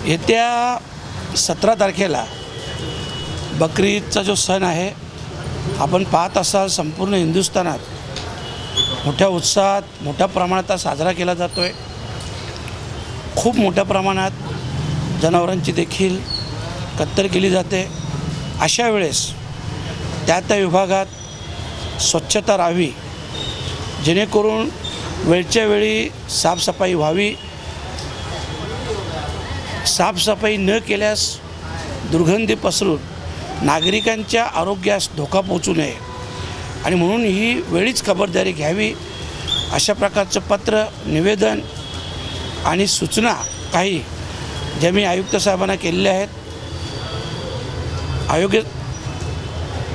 येत्या 17 तारखेला बकरी ईदचा जो सण आहे, आपण पाहत असाल संपूर्ण हिंदुस्थानात मोठ्या उत्साहात मोठ्या प्रमाणात साजरा केला जातो आहे। खूप मोठ्या प्रमाणात जनावरांची देखील कत्तल केली जाते। अशा वेळेस त्या विभागात स्वच्छता राहावी, जेणेकरून वेळच्या वेळी साफसफाई व्हावी। साफसफाई न केल्यास दुर्गंधी पसरून नागरिकांच्या आरोग्यास धोका पोहोचू नये आणि म्हणून ही वेळीच खबरदारी घ्यावी, अशा प्रकारचं पत्र, निवेदन आणि सूचना काही ज्या मी आयुक्त साहेबांना केलेल्या आहेत।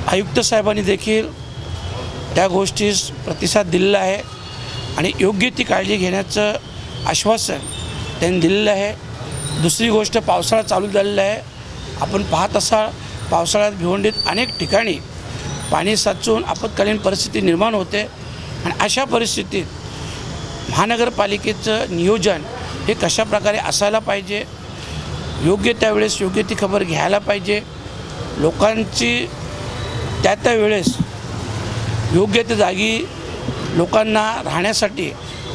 आयुक्त साहेबांनी देखील त्या गोष्टीस प्रतिसाद दिलेला आहे आणि योग्य ती काळजी घेण्याचं आश्वासन त्यांनी दिलेलं आहे। दुसरी गोष्ट, पावसाळा चालू झालेला आहे। आपण पाहत असाल पावसाळ्यात भिवंडीत अनेक ठिकाणी पाणी साचून आपत्कालीन परिस्थिती निर्माण होते आणि अशा परिस्थितीत महानगरपालिकेचं नियोजन हे कशा प्रकारे असायला पाहिजे, योग्य त्यावेळेस योग्य ती खबर घ्यायला पाहिजे। लोकांची त्या वेळेस योग्य त्या जागी लोकांना राहण्यासाठी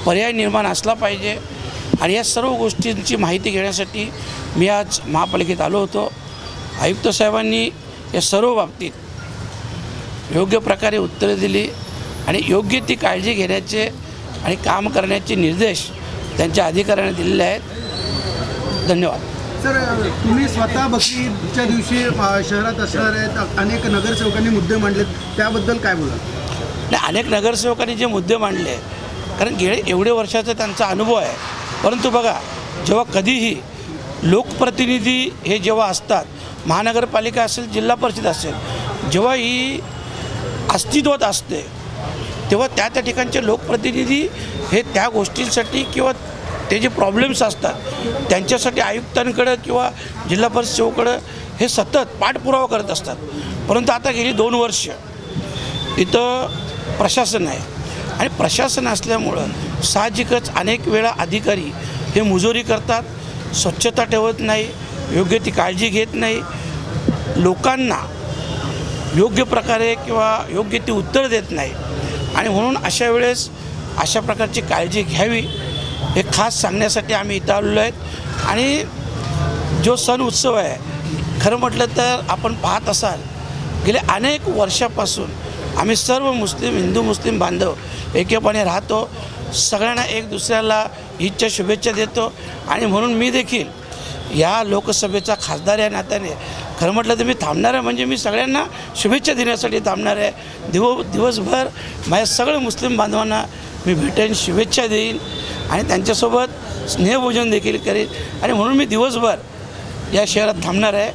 पर्याय निर्माण असला पाहिजे आणि या सर्व गोष्टींची माहिती घेण्यासाठी मी आज महापालिकेत आलो होतो। आयुक्त साहेबांनी या सर्व बाबतीत योग्य प्रकारे उत्तरे दिली आणि योग्य ती काळजी घेण्याचे आणि काम करण्याचे निर्देश त्यांच्या अधिकाऱ्यांनी दिलेले आहेत। धन्यवाद। सर, तुम्ही स्वतः बकरी ईदच्या दिवशी शहरात असणार आहेत, अनेक नगरसेवकांनी मुद्दे मांडलेत, त्याबद्दल काय बोला? नाही, अनेक नगरसेवकांनी जे मुद्दे मांडले, कारण गेले एवढे वर्षाचा त्यांचा अनुभव आहे। परंतु बघा, जेव्हा कधीही लोकप्रतिनिधी हे जेव्हा असतात, महानगरपालिका असेल, जिल्हा परिषद असेल, जेव्हा ही अस्तित्वात असते तेव्हा त्या ठिकाणचे लोकप्रतिनिधी हे त्या गोष्टींसाठी किंवा ते जे प्रॉब्लेम्स असतात त्यांच्यासाठी आयुक्तांकडं किंवा जिल्हा परिषद सेवकडं हे सतत पाठपुरावा करत असतात। परंतु आता गेली 2 वर्ष इथं प्रशासन आहे आणि प्रशासन असल्यामुळं साहजिकच अनेक वेळा अधिकारी हे मुजोरी करतात, स्वच्छता ठेवत नाही, योग्य ती काळजी घेत नाही, लोकांना योग्य प्रकारे किंवा योग्य ती उत्तर देत नाही आणि म्हणून अशा वेळेस अशा प्रकारची काळजी घ्यावी हे खास सांगण्यासाठी आम्ही इथं आलेलो आहेत। आणि जो सण उत्सव आहे, खरं म्हटलं तर आपण पाहत असाल गेल्या अनेक वर्षापासून आम्ही सर्व हिंदू मुस्लिम बांधव एकेपणे राहतो, सगळ्यांना एक दुसऱ्याला ईदच्या शुभेच्छा देतो आणि म्हणून मी देखील या लोकसभेचा खासदार या नात्याने खरं म्हटलं तर मी थांबणार आहे, म्हणजे मी सगळ्यांना शुभेच्छा देण्यासाठी थांबणार आहे। दिवसभर माझ्या सगळ्या मुस्लिम बांधवांना मी भेटेन, शुभेच्छा देईन आणि त्यांच्यासोबत स्नेहभोजन देखील करेन आणि म्हणून मी दिवसभर या शहरात थांबणार आहे।